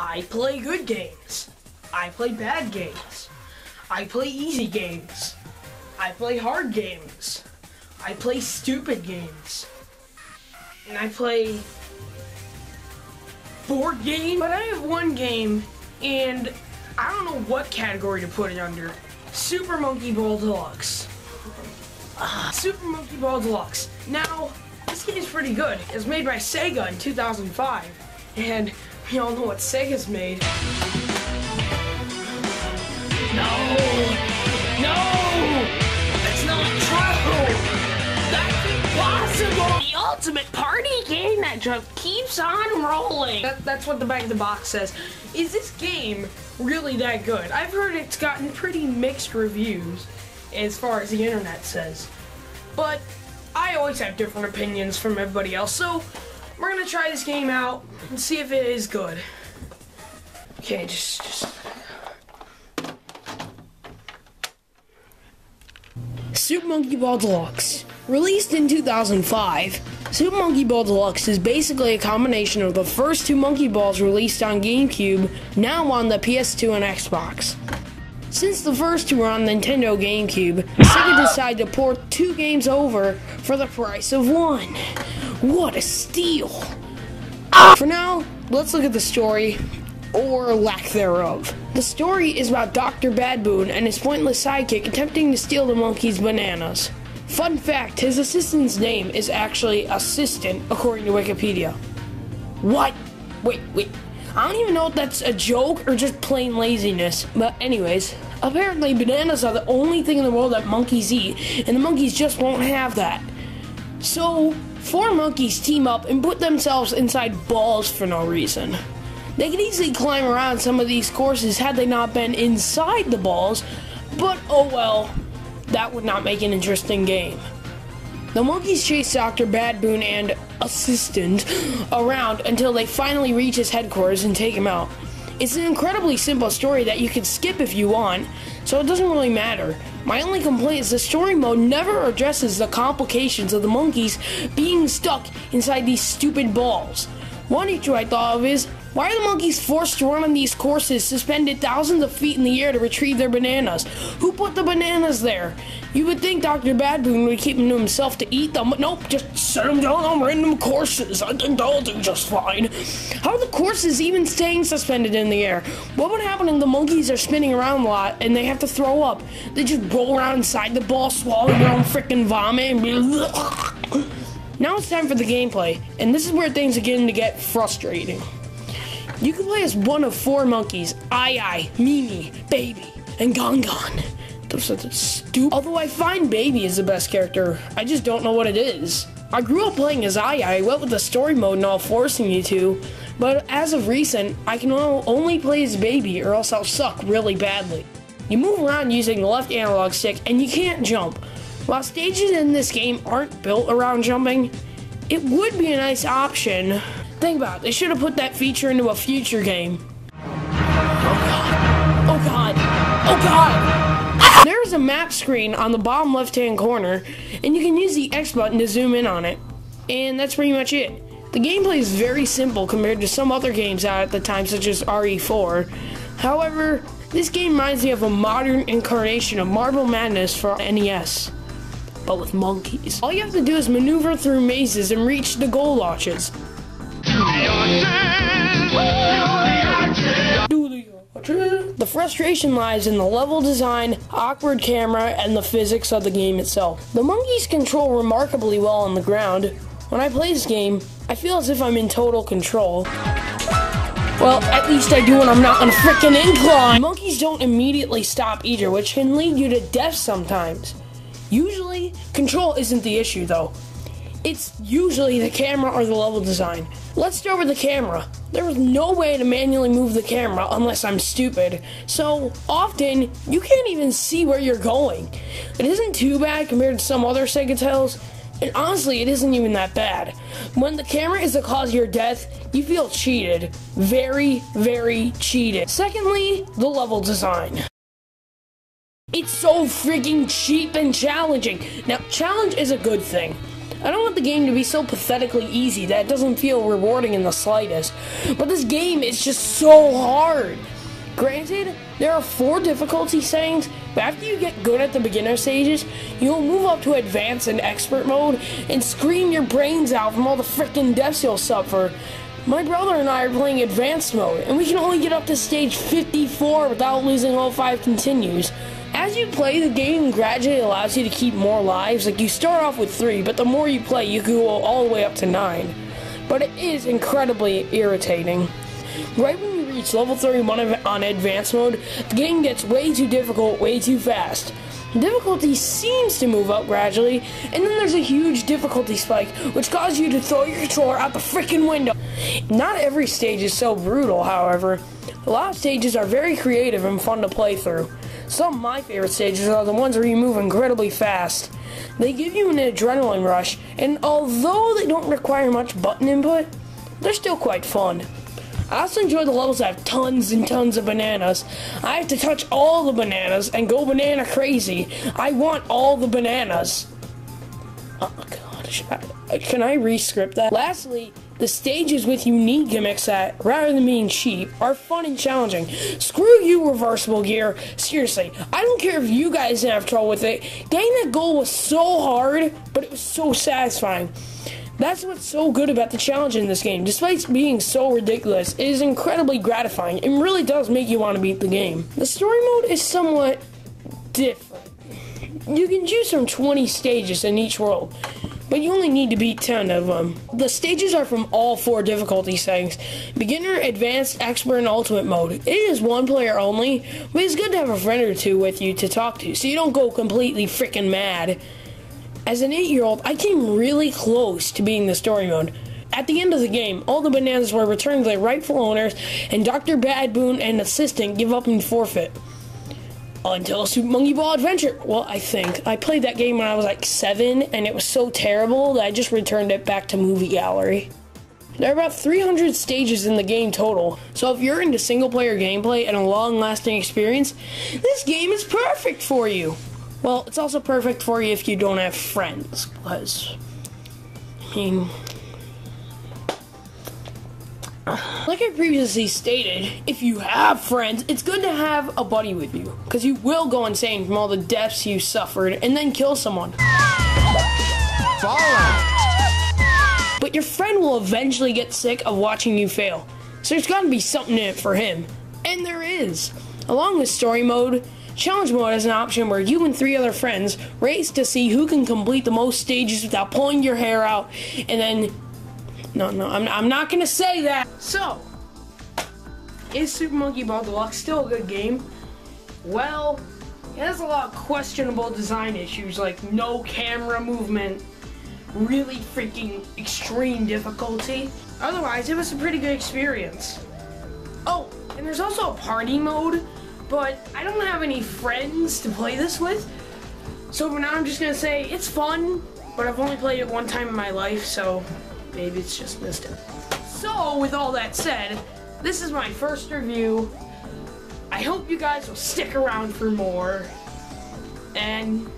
I play good games. I play bad games. I play easy games. I play hard games. I play stupid games. And I play board game. But I have one game, and I don't know what category to put it under. Super Monkey Ball Deluxe. Super Monkey Ball Deluxe. Now, this game is pretty good. It was made by Sega in 2005. And we all know what Sega's made. No! That's not true! That's impossible! The ultimate party game that just keeps on rolling! That's what the back of the box says. Is this game really that good? I've heard it's gotten pretty mixed reviews as far as the internet says. But I always have different opinions from everybody else, so we're gonna try this game out and see if it is good. Okay, just... Super Monkey Ball Deluxe. Released in 2005, Super Monkey Ball Deluxe is basically a combination of the first two Monkey Balls released on GameCube, now on the PS2 and Xbox. Since the first two were on Nintendo GameCube, Sega decided to port two games over for the price of one. What a steal! For now, let's look at the story, or lack thereof. The story is about Dr. Badboon and his pointless sidekick attempting to steal the monkey's bananas. Fun fact, his assistant's name is actually Assistant, according to Wikipedia. What? Wait. I don't even know if that's a joke or just plain laziness. But anyways, apparently bananas are the only thing in the world that monkeys eat, and the monkeys just won't have that. So, 4 monkeys team up and put themselves inside balls for no reason. They could easily climb around some of these courses had they not been inside the balls, but oh well, that would not make an interesting game. The monkeys chase Dr. Badboon and Assistant around until they finally reach his headquarters and take him out. It's an incredibly simple story that you can skip if you want, so it doesn't really matter. My only complaint is the story mode never addresses the complications of the monkeys being stuck inside these stupid balls. One issue I thought of is, why are the monkeys forced to run on these courses suspended thousands of feet in the air to retrieve their bananas? Who put the bananas there? You would think Dr. Badboon would keep them to himself to eat them, but nope, just set them down on random courses. I think they'll do just fine. How are the courses even staying suspended in the air? What would happen if the monkeys are spinning around a lot and they have to throw up? They just roll around inside the ball, swallow their own freaking vomit, and be Now it's time for the gameplay, and this is where things are getting to get frustrating. You can play as one of 4 monkeys, Ai, Mimi, Baby, and Gongon. Those are stupid. Although I find Baby is the best character, I just don't know what it is. I grew up playing as Ai, what with the story mode and all forcing you to, but as of recent, I can only play as Baby or else I'll suck really badly. You move around using the left analog stick and you can't jump. While stages in this game aren't built around jumping, it would be a nice option. Think about it, they should have put that feature into a future game. Oh god! There's a map screen on the bottom left-hand corner, and you can use the X button to zoom in on it. And that's pretty much it. The gameplay is very simple compared to some other games out at the time, such as RE4. However, this game reminds me of a modern incarnation of Marble Madness for NES, but with monkeys. All you have to do is maneuver through mazes and reach the goal launches. The frustration lies in the level design, awkward camera, and the physics of the game itself. The monkeys control remarkably well on the ground. When I play this game, I feel as if I'm in total control. Well, at least I do when I'm not on a frickin' incline. Monkeys don't immediately stop either, which can lead you to death sometimes. Usually, control isn't the issue though. It's usually the camera or the level design. Let's start with the camera. There is no way to manually move the camera unless I'm stupid. So often, you can't even see where you're going. It isn't too bad compared to some other Sega titles, and honestly, it isn't even that bad. When the camera is the cause of your death, you feel cheated. Very, very cheated. Secondly, the level design. It's so freaking cheap and challenging. Now, challenge is a good thing. I don't want the game to be so pathetically easy that it doesn't feel rewarding in the slightest. But this game is just so hard. Granted, there are 4 difficulty settings, but after you get good at the beginner stages, you'll move up to advanced and expert mode and scream your brains out from all the frickin' deaths you'll suffer. My brother and I are playing advanced mode, and we can only get up to stage 54 without losing all 5 continues. As you play, the game gradually allows you to keep more lives. Like, you start off with 3, but the more you play, you can go all the way up to 9. But it is incredibly irritating. Right when you reach level 31 on advanced mode, the game gets way too difficult, way too fast. The difficulty seems to move up gradually, and then there's a huge difficulty spike, which causes you to throw your controller out the freaking window. Not every stage is so brutal, however. A lot of stages are very creative and fun to play through. Some of my favorite stages are the ones where you move incredibly fast. They give you an adrenaline rush, and although they don't require much button input, they're still quite fun. I also enjoy the levels that have tons and tons of bananas. I have to touch all the bananas and go banana crazy. I want all the bananas. Oh god, can I re-script that? Lastly, the stages with unique gimmicks that, rather than being cheap, are fun and challenging. Screw you, reversible gear. Seriously, I don't care if you guys didn't have trouble with it. Getting that goal was so hard, but it was so satisfying. That's what's so good about the challenge in this game. Despite being so ridiculous, it is incredibly gratifying and really does make you want to beat the game. The story mode is somewhat different. You can choose from 20 stages in each world, but you only need to beat 10 of them. The stages are from all 4 difficulty settings: beginner, advanced, expert, and ultimate mode. It is 1 player only, but it's good to have a friend or 2 with you to talk to, so you don't go completely freaking mad. As an 8-year-old, I came really close to beating the story mode. At the end of the game, all the bananas were returned to their rightful owners, and Dr. Bad Boon and assistant give up and forfeit. Until Super Monkey Ball Adventure. Well, I think. I played that game when I was like 7, and it was so terrible that I just returned it back to Movie Gallery. There are about 300 stages in the game total, so if you're into single-player gameplay and a long-lasting experience, this game is perfect for you. Well, it's also perfect for you if you don't have friends, because, I mean, like I previously stated, if you have friends, it's good to have a buddy with you, because you will go insane from all the deaths you suffered and then kill someone. But your friend will eventually get sick of watching you fail, so there's got to be something in it for him. And there is. Along with story mode, challenge mode is an option where you and 3 other friends race to see who can complete the most stages without pulling your hair out, and then... No, I'm not gonna say that. So, is Super Monkey Ball Deluxe still a good game? Well, it has a lot of questionable design issues, like no camera movement, really freaking extreme difficulty. Otherwise, it was a pretty good experience. Oh, and there's also a party mode, but I don't have any friends to play this with, so for now I'm just gonna say it's fun, but I've only played it 1 time in my life, so maybe it's just missed it. So, with all that said, this is my first review. I hope you guys will stick around for more, and